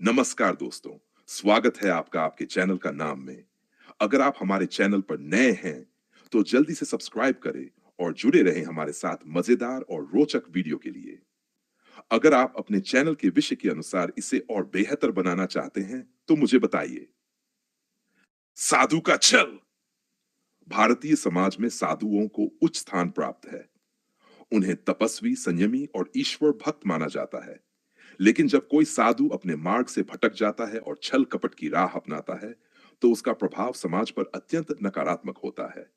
नमस्कार दोस्तों, स्वागत है आपका आपके चैनल का नाम में। अगर आप हमारे चैनल पर नए हैं, तो जल्दी से सब्सक्राइब करें और जुड़े रहें हमारे साथ मजेदार और रोचक वीडियो के लिए। अगर आप अपने चैनल के विषय के अनुसार इसे और बेहतर बनाना चाहते हैं, तो मुझे बताइए। साधु का छल। भारतीय समाज में साधुओं को उच्च स्थान प्राप्त है। उन्हें तपस्वी, संयमी और ईश्वर भक्त माना जाता है। लेकिन जब कोई साधु अपने मार्ग से भटक जाता है और छल कपट की राह अपनाता है, तो उसका प्रभाव समाज पर अत्यंत नकारात्मक होता है।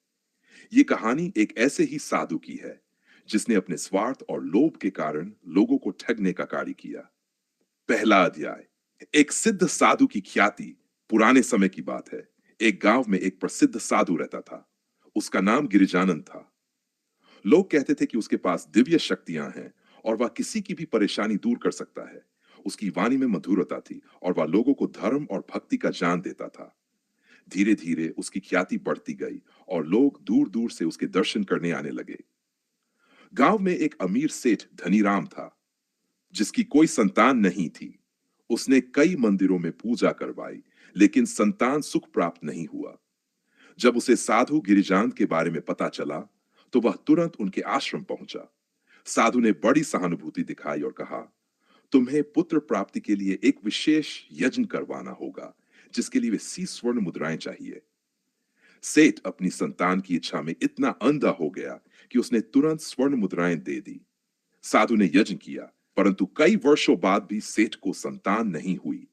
ये कहानी एक ऐसे ही साधु की है, जिसने अपने स्वार्थ और लोभ के कारण लोगों को ठगने का कार्य किया। पहला अध्याय। एक सिद्ध साधु की ख्याति। पुराने समय की बात है। एक गांव में एक प्रसिद्ध साधु रहता था। उसका नाम गिरिजानंद था। लोग कहते थे कि उसके पास दिव्य शक्तियां हैं और वह किसी की भी परेशानी दूर कर सकता है। उसकी वाणी में मधुरता थी और वह लोगों को धर्म और भक्ति का ज्ञान देता था। धीरे धीरे उसकी ख्याति बढ़ती गई और लोग दूर दूर से उसके दर्शन करने आने लगे। गांव में एक अमीर सेठ धनीराम था, जिसकी कोई संतान नहीं थी। उसने कई मंदिरों में पूजा करवाई, लेकिन संतान सुख प्राप्त नहीं हुआ। जब उसे साधु गिरिजानंद के बारे में पता चला, तो वह तुरंत उनके आश्रम पहुंचा। साधु ने बड़ी सहानुभूति दिखाई और कहा, तुम्हें पुत्र प्राप्ति के लिए एक विशेष यज्ञ करवाना होगा, जिसके लिए 30 स्वर्ण मुद्राएं चाहिए। सेठ अपनी संतान की इच्छा में इतना अंधा हो गया कि उसने तुरंत स्वर्ण मुद्राएं दे दी। साधु ने यज्ञ किया, परंतु कई वर्षों बाद भी सेठ को संतान नहीं हुई।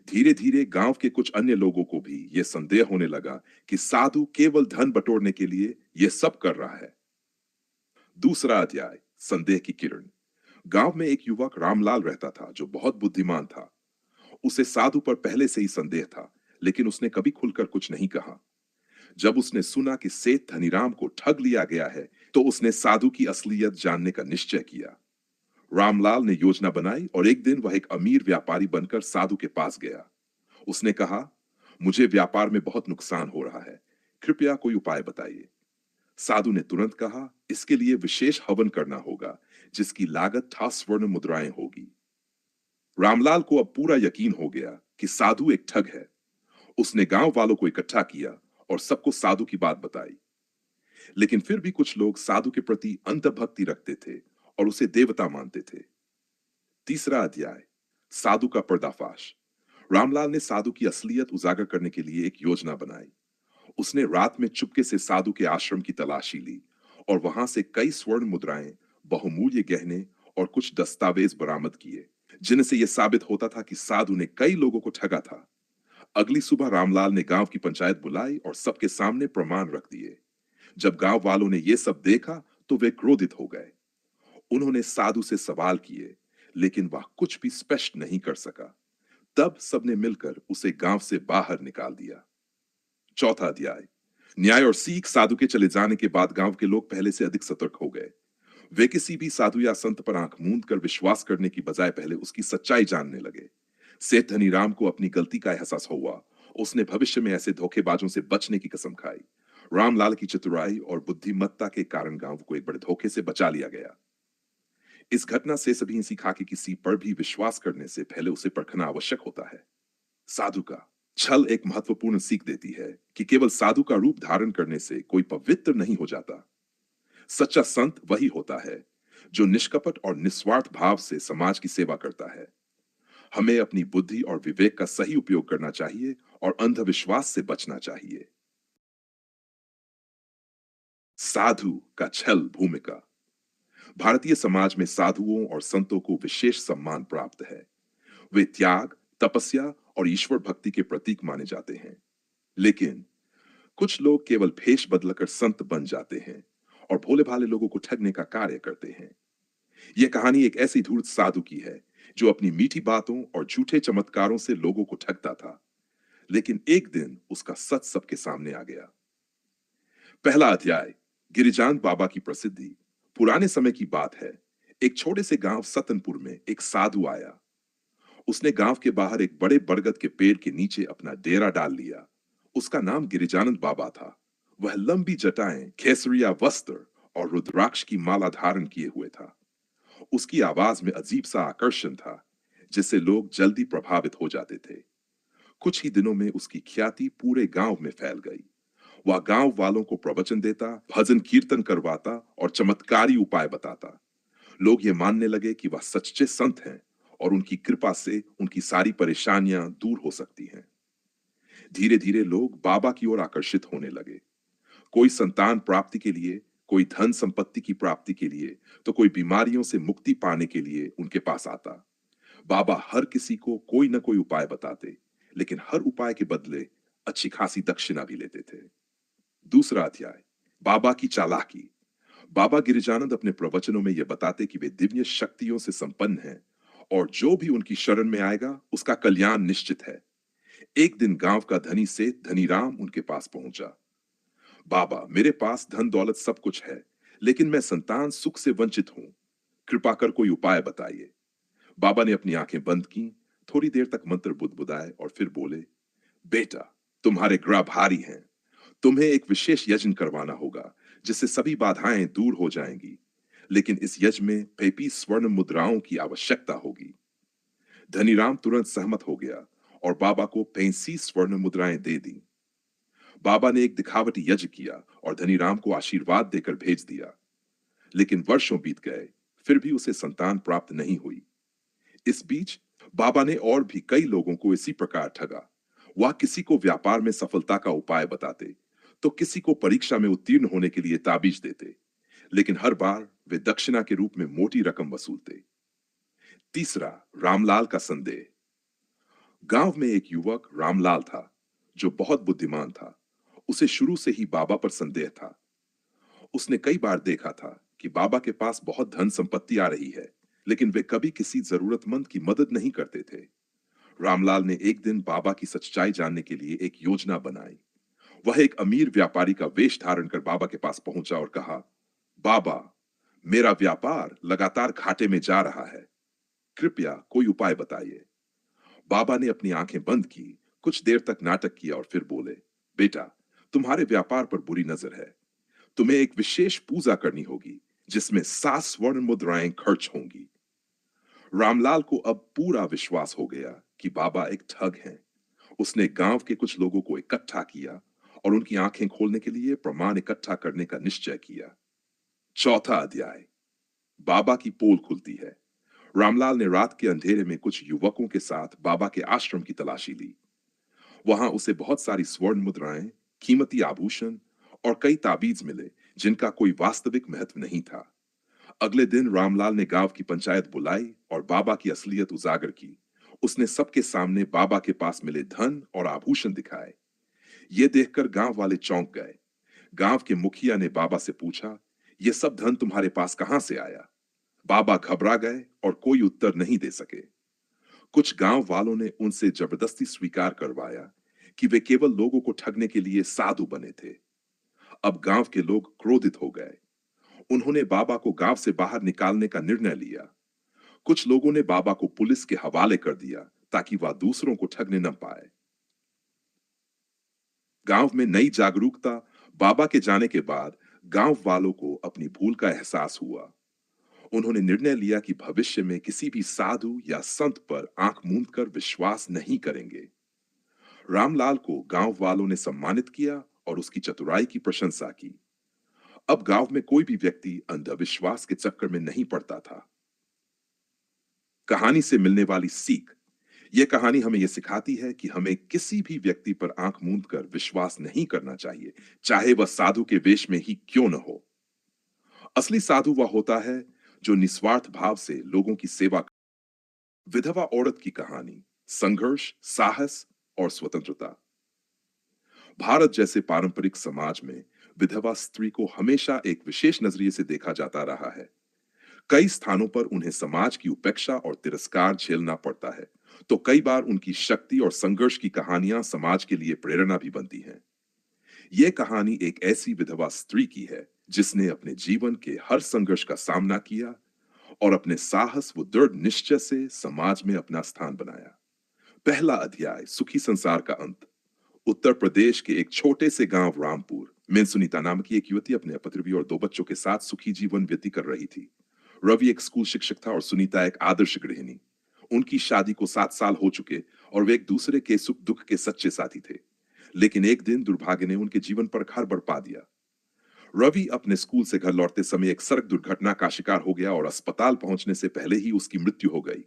धीरे धीरे गांव के कुछ अन्य लोगों को भी यह संदेह होने लगा कि साधु केवल धन बटोरने के लिए यह सब कर रहा है। दूसरा अध्याय। संदेह की किरण। गांव में एक युवक रामलाल रहता था, जो बहुत बुद्धिमान था। उसे साधु पर पहले से ही संदेह था, लेकिन उसने कभी खुलकर कुछ नहीं कहा। जब उसने सुना कि सेठ धनीराम को ठग लिया गया है, तो उसने साधु की असलियत जानने का निश्चय किया। रामलाल ने योजना बनाई और एक दिन वह एक अमीर व्यापारी बनकर साधु के पास गया। उसने कहा, मुझे व्यापार में बहुत नुकसान हो रहा है, कृपया कोई उपाय बताइए। साधु ने तुरंत कहा, इसके लिए विशेष हवन करना होगा, जिसकी लागत 8 स्वर्ण मुद्राएं होगी। रामलाल को अब पूरा यकीन हो गया कि साधु एक ठग है। उसने गांव वालों को इकट्ठा किया और सबको साधु की बात बताई। लेकिन फिर भी कुछ लोग साधु के प्रति अंधभक्ति रखते थे और उसे देवता मानते थे। तीसरा अध्याय। साधु का पर्दाफाश। रामलाल ने साधु की असलियत उजागर करने के लिए एक योजना बनाई। उसने रात में चुपके से साधु के आश्रम की तलाशी ली और वहां से कई स्वर्ण मुद्राएं, बहुमूल्य गहने और कुछ दस्तावेज बरामद किए, जिनसे यह साबित होता था कि साधु ने कई लोगों को ठगा था। अगली सुबह रामलाल ने गांव की पंचायत बुलाई और सबके सामने प्रमाण रख दिए। जब गांव वालों ने यह सब देखा, तो वे क्रोधित हो गए। उन्होंने साधु से सवाल किए, लेकिन वह कुछ भी स्पष्ट नहीं कर सका। तब सबने मिलकर उसे गांव से बाहर निकाल दिया। चौथा अध्याय। न्याय और सीख। साधु के चले जाने के बाद गांव के लोग पहले से अधिक सतर्क हो गए। वे किसी भी साधु या संत पर आंख मूंद कर विश्वास करने की बजाय पहले उसकी सच्चाई जानने लगे। सेठ धनीराम को अपनी गलती का एहसास हुआ। उसने भविष्य में ऐसे धोखेबाजों से बचने की कसम खाई। रामलाल की चतुराई और बुद्धिमत्ता के कारण गांव को एक बड़े धोखे से बचा लिया गया। इस घटना से सभी ने सीखा कि किसी पर भी विश्वास करने से पहले उसे परखना आवश्यक होता है। साधु का छल एक महत्वपूर्ण सीख देती है कि केवल साधु का रूप धारण करने से कोई पवित्र नहीं हो जाता। सच्चा संत वही होता है जो निष्कपट और निस्वार्थ भाव से समाज की सेवा करता है। हमें अपनी बुद्धि और विवेक का सही उपयोग करना चाहिए और अंधविश्वास से बचना चाहिए। साधु का छल भूमिका। भारतीय समाज में साधुओं और संतों को विशेष सम्मान प्राप्त है। वे त्याग, तपस्या और ईश्वर भक्ति के प्रतीक माने जाते हैं। लेकिन कुछ लोग केवल भेष बदलकर संत बन जाते हैं और भोले भाले लोगों को ठगने का कार्य करते हैं। यह कहानी एक ऐसी धूर्त साधु की है, जो अपनी मीठी बातों और झूठे चमत्कारों से लोगों को ठगता था। लेकिन एक दिन उसका सच सबके सामने आ गया। पहला अध्याय। गिरिजानंद बाबा की प्रसिद्धि। पुराने समय की बात है। एक छोटे से गांव सतनपुर में एक साधु आया। उसने गांव के बाहर एक बड़े बरगद के पेड़ के नीचे अपना डेरा डाल लिया। उसका नाम गिरिजानंद बाबा था। वह लंबी जटाएं, केसरिया वस्त्र और रुद्राक्ष की माला धारण किए हुए था। उसकी आवाज में अजीब सा आकर्षण था, जिससे लोग जल्दी प्रभावित हो जाते थे। कुछ ही दिनों में उसकी ख्याति पूरे गांव में फैल गई। वह गांव वालों को प्रवचन देता, भजन कीर्तन करवाता और चमत्कारी उपाय बताता। लोग ये मानने लगे कि वह सच्चे संत हैं और उनकी कृपा से उनकी सारी परेशानियां दूर हो सकती हैं। धीरे धीरे लोग बाबा की ओर आकर्षित होने लगे। कोई संतान प्राप्ति के लिए, कोई धन संपत्ति की प्राप्ति के लिए, तो कोई बीमारियों से मुक्ति पाने के लिए उनके पास आता। बाबा हर किसी को कोई न कोई उपाय बताते, लेकिन हर उपाय के बदले अच्छी खासी दक्षिणा भी लेते थे। दूसरा अध्याय, बाबा की चालाकी। बाबा गिरिजानंद अपने प्रवचनों में यह बताते कि वे दिव्य शक्तियों से संपन्न हैं और जो भी उनकी शरण में आएगा उसका कल्याण निश्चित है। एक दिन गांव का धनी से धनीराम उनके पास पहुंचा। बाबा, मेरे पास धन दौलत सब कुछ है, लेकिन मैं संतान सुख से वंचित हूं। कृपा कर कोई उपाय बताइए। बाबा ने अपनी आंखें बंद की, थोड़ी देर तक मंत्र बुदबुदाए और फिर बोले, बेटा, तुम्हारे ग्रह भारी हैं। तुम्हें एक विशेष यज्ञ करवाना होगा, जिससे सभी बाधाएं दूर हो जाएंगी। लेकिन इस यज्ञ में 35 स्वर्ण मुद्राओं की आवश्यकता होगी। धनीराम तुरंत सहमत हो गया और बाबा को 35 स्वर्ण मुद्राएं दे दी। बाबा ने एक दिखावटी यज्ञ किया और धनीराम को आशीर्वाद देकर भेज दिया। लेकिन वर्षों बीत गए, फिर भी उसे संतान प्राप्त नहीं हुई। इस बीच बाबा ने और भी कई लोगों को इसी प्रकार ठगा। वह किसी को व्यापार में सफलता का उपाय बताते, तो किसी को परीक्षा में उत्तीर्ण होने के लिए ताबीज देते, लेकिन हर बार वे दक्षिणा के रूप में मोटी रकम वसूलते। तीसरा, रामलाल का संदेह। गांव में एक युवक रामलाल था, जो बहुत बुद्धिमान था। उसे शुरू से ही बाबा पर संदेह था। उसने कई बार देखा था कि बाबा के पास बहुत धन संपत्ति आ रही है, लेकिन वे कभी किसी जरूरतमंद की मदद नहीं करते थे। रामलाल ने एक दिन बाबा की सच्चाई जानने के लिए एक योजना बनाई। वह एक अमीर व्यापारी का वेश धारण कर बाबा के पास पहुंचा और कहा, बाबा, मेरा व्यापार लगातार घाटे में जा रहा है। कृपया कोई उपाय बताइए। बाबा ने अपनी आंखें बंद की, कुछ देर तक नाटक किया और फिर बोले, बेटा, तुम्हारे व्यापार पर बुरी नजर है। तुम्हें एक विशेष पूजा करनी होगी, जिसमें 7 स्वर्ण मुद्राएं खर्च होंगी। रामलाल को अब पूरा विश्वास हो गया कि बाबा एक ठग हैं। उसने गांव के कुछ लोगों को इकट्ठा किया और उनकी आंखें खोलने के लिए प्रमाण इकट्ठा करने का निश्चय किया। चौथा अध्याय, बाबा की पोल खुलती है। रामलाल ने रात के अंधेरे में कुछ युवकों के साथ बाबा के आश्रम की तलाशी ली। वहां उसे बहुत सारी स्वर्ण मुद्राएं, कीमती आभूषण और कई ताबीज मिले, जिनका कोई वास्तविक महत्व नहीं था। अगले दिन रामलाल ने गांव की पंचायत बुलाई और बाबा की असलियत उजागर की। उसने सबके सामने बाबा के पास मिले धन और आभूषण दिखाए। ये देखकर गांव वाले चौंक गए। गांव के मुखिया ने बाबा से पूछा, ये सब धन तुम्हारे पास कहां से आया? बाबा घबरा गए और कोई उत्तर नहीं दे सके। कुछ गांव वालों ने उनसे जबरदस्ती स्वीकार करवाया कि वे केवल लोगों को ठगने के लिए साधु बने थे। अब गांव के लोग क्रोधित हो गए। उन्होंने बाबा को गांव से बाहर निकालने का निर्णय लिया। कुछ लोगों ने बाबा को पुलिस के हवाले कर दिया, ताकि वह दूसरों को ठगने न पाए। गांव में नई जागरूकता। बाबा के जाने के बाद गांव वालों को अपनी भूल का एहसास हुआ। उन्होंने निर्णय लिया कि भविष्य में किसी भी साधु या संत पर आंख मूंद कर विश्वास नहीं करेंगे। रामलाल को गांव वालों ने सम्मानित किया और उसकी चतुराई की प्रशंसा की। अब गांव में कोई भी व्यक्ति अंधविश्वास के चक्कर में नहीं पड़ता था। कहानी से मिलने वाली सीख। यह कहानी हमें यह सिखाती है कि हमें किसी भी व्यक्ति पर आंख मूंद कर विश्वास नहीं करना चाहिए, चाहे वह साधु के वेश में ही क्यों न हो। असली साधु वह होता है जो निस्वार्थ भाव से लोगों की सेवा। विधवा औरत की कहानी, संघर्ष, साहस और स्वतंत्रता। भारत जैसे पारंपरिक समाज में विधवा स्त्री को हमेशा एक विशेष नजरिए से देखा जाता रहा है। कई स्थानों पर उन्हें समाज की उपेक्षा और तिरस्कार झेलना पड़ता है, तो कई बार उनकी शक्ति और संघर्ष की कहानियां समाज के लिए प्रेरणा भी बनती हैं। यह कहानी एक ऐसी विधवा स्त्री की है, जिसने अपने जीवन के हर संघर्ष का सामना किया और अपने साहस व दृढ़ निश्चय से समाज में अपना स्थान बनाया। पहला अध्याय, सुखी संसार का अंत। उत्तर प्रदेश के एक छोटे से गांव रामपुर में सुनीता नाम की एक युवती अपने पति और 2 बच्चों के साथ सुखी जीवन व्यतीत कर रही थी। रवि एक स्कूल शिक्षक था और सुनीता एक आदर्श गृहिणी। उनकी शादी को 7 साल हो चुके और वे एक दूसरे के सुख दुख के सच्चे साथी थे। लेकिन एक दिन दुर्भाग्य ने उनके जीवन पर कहर बरपा दिया। रवि अपने स्कूल से घर लौटते समय एक सड़क दुर्घटना का शिकार हो गया और अस्पताल पहुंचने से पहले ही उसकी मृत्यु हो गई।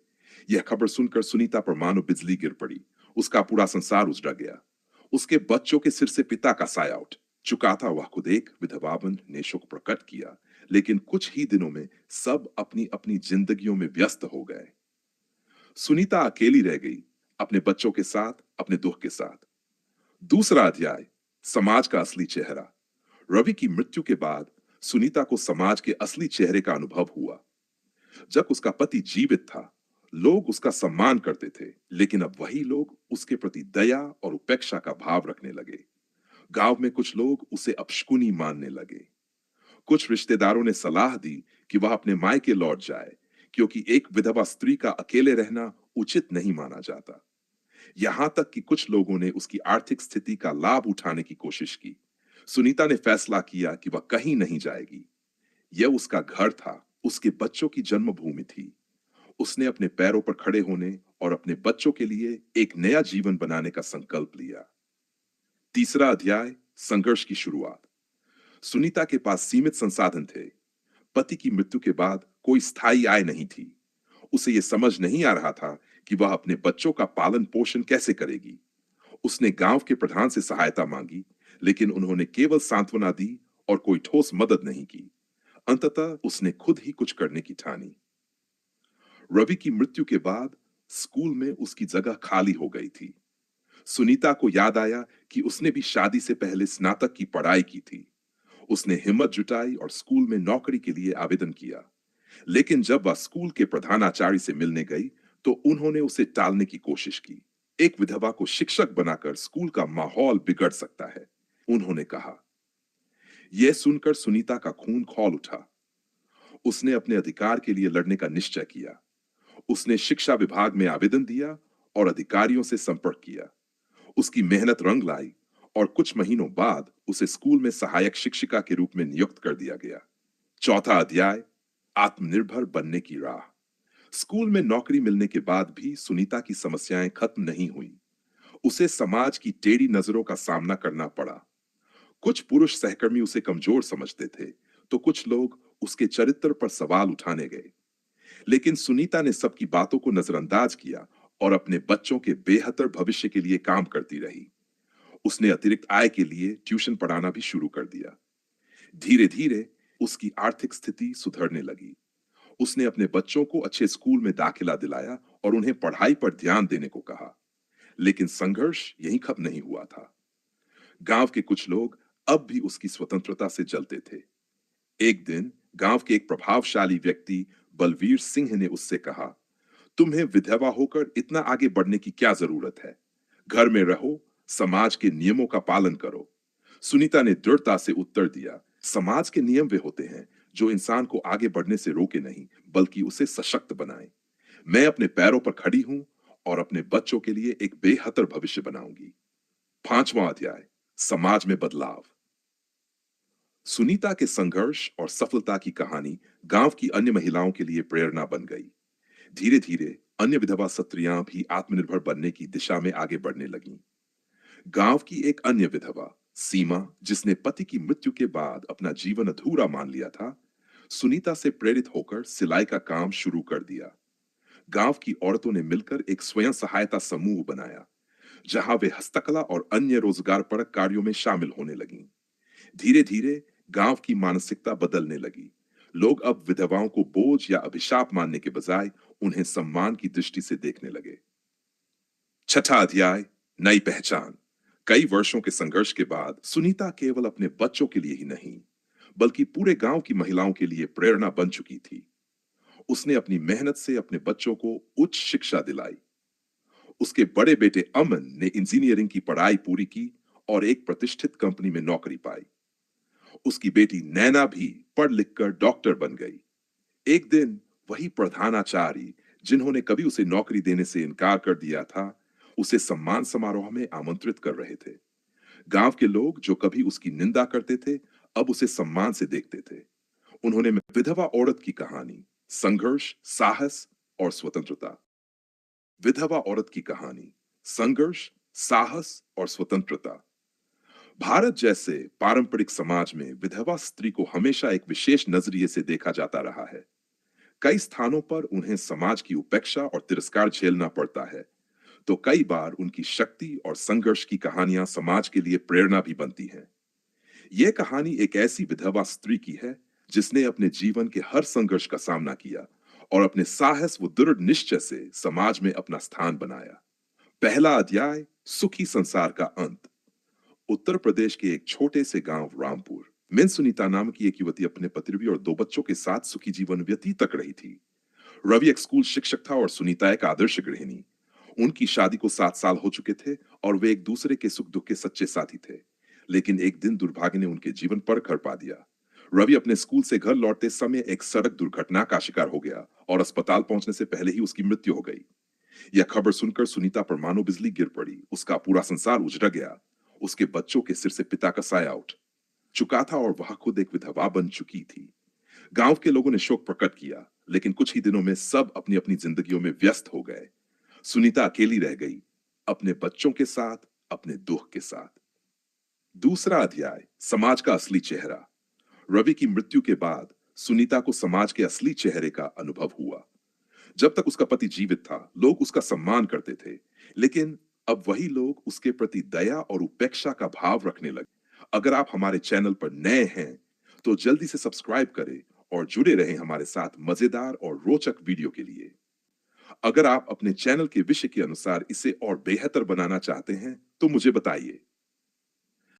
यह खबर सुनकर सुनीता पर मानो बिजली गिर पड़ी। उसका पूरा संसार उजड़ गया। उसके बच्चों के सिर से पिता का साया उठ चुका था। वह खुद एक विधवावन ने शोक प्रकट किया। लेकिन कुछ ही दिनों में सब अपनी अपनी जिंदगियों में व्यस्त हो गए। सुनीता अकेली रह गई, अपने बच्चों के साथ, अपने दुख के साथ। दूसरा अध्याय, समाज का असली चेहरा। रवि की मृत्यु के बाद सुनीता को समाज के असली चेहरे का अनुभव हुआ। जब उसका पति जीवित था, लोग उसका सम्मान करते थे, लेकिन अब वही लोग उसके प्रति दया और उपेक्षा का भाव रखने लगे। गांव में कुछ लोग उसे अपशकुनी मानने लगे। कुछ रिश्तेदारों ने सलाह दी कि वह अपने मायके लौट जाए, क्योंकि एक विधवा स्त्री का अकेले रहना उचित नहीं माना जाता। यहां तक कि कुछ लोगों ने उसकी आर्थिक स्थिति का लाभ उठाने की कोशिश की। सुनीता ने फैसला किया कि वह कहीं नहीं जाएगी। यह उसका घर था, उसके बच्चों की जन्मभूमि थी। उसने अपने पैरों पर खड़े होने और अपने बच्चों के लिए एक नया जीवन बनाने का संकल्प लिया। तीसरा अध्याय, संघर्ष की शुरुआत। सुनीता के पास सीमित संसाधन थे। पति की मृत्यु के बाद कोई स्थायी आय नहीं थी। उसे यह समझ नहीं आ रहा था कि वह अपने बच्चों का पालन पोषण कैसे करेगी। उसने गांव के प्रधान से सहायता मांगी, लेकिन उन्होंने केवल सांत्वना दी और कोई ठोस मदद नहीं की। अंततः उसने खुद ही कुछ करने की ठानी। रवि की मृत्यु के बाद स्कूल में उसकी जगह खाली हो गई थी। सुनीता को याद आया कि उसने भी शादी से पहले स्नातक की पढ़ाई की थी। उसने हिम्मत जुटाई और स्कूल में नौकरी के लिए आवेदन किया। लेकिन जब वह स्कूल के प्रधानाचार्य से मिलने गई, तो उन्होंने उसे टालने की कोशिश की। एक विधवा को शिक्षक बनाकर स्कूल का माहौल बिगड़ सकता है, उन्होंने कहा। यह सुनकर सुनीता का खून खौल उठा। उसने अपने अधिकार के लिए लड़ने का निश्चय किया। उसने शिक्षा विभाग में आवेदन दिया और अधिकारियों से संपर्क किया। उसकी मेहनत रंग लाई और कुछ महीनों बाद उसे स्कूल में सहायक शिक्षिका के रूप में नियुक्त कर दिया गया। चौथा अध्याय, आत्मनिर्भर बनने की राह। स्कूल में नौकरी मिलने के बाद भी सुनीता की समस्याएं खत्म नहीं हुई। उसे समाज की टेढ़ी नजरों का सामना करना पड़ा। कुछ पुरुष सहकर्मी उसे कमजोर समझते थे, तो कुछ लोग उसके चरित्र पर सवाल उठाने गए। लेकिन सुनीता ने सबकी बातों को नजरअंदाज किया और अपने बच्चों के बेहतर भविष्य के लिए काम करती रही। उसने अतिरिक्त आय के लिए ट्यूशन पढ़ाना भी शुरू कर दिया। धीरे धीरे उसकी आर्थिक स्थिति सुधरने लगी। उसने अपने बच्चों को अच्छे स्कूल में दाखिला दिलाया और उन्हें पढ़ाई पर ध्यान देने को कहा। लेकिन संघर्ष यहीं खत्म नहीं हुआ था। गांव के कुछ लोग अब भी उसकी स्वतंत्रता से जलते थे। एक दिन गांव के एक प्रभावशाली व्यक्ति बलवीर सिंह ने उससे कहा, तुम्हें विधवा होकर इतना आगे बढ़ने की क्या जरूरत है? घर में रहो, समाज के नियमों का पालन करो। सुनीता ने दृढ़ता से उत्तर दिया, समाज के नियम वे होते हैं जो इंसान को आगे बढ़ने से रोके नहीं, बल्कि उसे सशक्त बनाए। मैं अपने पैरों पर खड़ी हूं और अपने बच्चों के लिए एक बेहतर भविष्य बनाऊंगी। पांचवां अध्याय, समाज में बदलाव। सुनीता के संघर्ष और सफलता की कहानी गांव की अन्य महिलाओं के लिए प्रेरणा बन गई। धीरे धीरे अन्य विधवा स्त्रियां भी आत्मनिर्भर बनने की दिशा में आगे बढ़ने लगीं। गांव की एक अन्य विधवा सीमा, जिसने पति की मृत्यु के बाद अपना जीवन अधूरा मान लिया था, सुनीता से प्रेरित होकर सिलाई का काम शुरू कर दिया। गांव की औरतों ने मिलकर एक स्वयं सहायता समूह बनाया, जहां वे हस्तकला और अन्य रोजगारपरक कार्यों में शामिल होने लगीं। धीरे धीरे गांव की मानसिकता बदलने लगी। लोग अब विधवाओं को बोझ या अभिशाप मानने के बजाय उन्हें सम्मान की दृष्टि से देखने लगे। छठा अध्याय, नई पहचान। कई वर्षों के संघर्ष के बाद सुनीता केवल अपने बच्चों के लिए ही नहीं, बल्कि पूरे गांव की महिलाओं के लिए प्रेरणा बन चुकी थी। उसने अपनी मेहनत से अपने बच्चों को उच्च शिक्षा दिलाई। उसके बड़े बेटे अमन ने इंजीनियरिंग की पढ़ाई पूरी की और एक प्रतिष्ठित कंपनी में नौकरी पाई। उसकी बेटी नैना भी पढ़ लिखकर डॉक्टर बन गई। एक दिन वही प्रधानाचार्य, जिन्होंने कभी उसे नौकरी देने से इनकार कर दिया था, उसे सम्मान समारोह में आमंत्रित कर रहे थे। गांव के लोग जो कभी उसकी निंदा करते थे, अब उसे सम्मान से देखते थे। उन्होंने विधवा औरत की कहानी, संघर्ष, साहस और स्वतंत्रता विधवा औरत की कहानी, संघर्ष, साहस और स्वतंत्रता। भारत जैसे पारंपरिक समाज में विधवा स्त्री को हमेशा एक विशेष नजरिए से देखा जाता रहा है। कई स्थानों पर उन्हें समाज की उपेक्षा और तिरस्कार झेलना पड़ता है, तो कई बार उनकी शक्ति और संघर्ष की कहानियां समाज के लिए प्रेरणा भी बनती हैं। यह कहानी एक ऐसी विधवा स्त्री की है जिसने अपने जीवन के हर संघर्ष का सामना किया और अपने साहस व दृढ़ निश्चय से समाज में अपना स्थान बनाया। पहला अध्याय, सुखी संसार का अंत। उत्तर प्रदेश के एक छोटे से गांव रामपुर में सुनीता नाम की एक युवती अपने पति और दो बच्चों के साथ सुखी जीवन व्यतीत कर रही थी। रवि एक स्कूल शिक्षक था और सुनीता एक आदर्श गृहिणी। उनकी शादी को 7 साल हो चुके थे और वे एक दूसरे के सुख दुख के सच्चे साथी थे। लेकिन एक दिन दुर्भाग्य ने उनके जीवन पर कर पा दिया। रवि अपने स्कूल से घर लौटते समय एक सड़क दुर्घटना का शिकार हो गया और अस्पताल पहुंचने से पहले ही उसकी मृत्यु हो गई। यह खबर सुनकर सुनीता पर मानो बिजली गिर पड़ी। उसका पूरा संसार उजड़ गया। उसके बच्चों के सिर से पिता का साया उठ चुका था और वह खुद एक विधवा बन चुकी थी। गांव के लोगों ने शोक प्रकट किया, लेकिन कुछ ही दिनों में सब अपनी अपनी जिंदगियों में व्यस्त हो गए। सुनीता अकेली रह गई, अपने बच्चों के साथ, अपने दुख के साथ। दूसरा अध्याय, समाज का असली चेहरा। रवि की मृत्यु के बाद सुनीता को समाज के असली चेहरे का अनुभव हुआ। जब तक उसका पति जीवित था, लोग उसका सम्मान करते थे, लेकिन अब वही लोग उसके प्रति दया और उपेक्षा का भाव रखने लगे। अगर आप हमारे चैनल पर नए हैं, तो जल्दी से सब्सक्राइब करें और जुड़े रहें हमारे साथ मजेदार और रोचक वीडियो के लिए। अगर आप अपने चैनल के विषय के अनुसार इसे और बेहतर बनाना चाहते हैं, तो मुझे बताइए।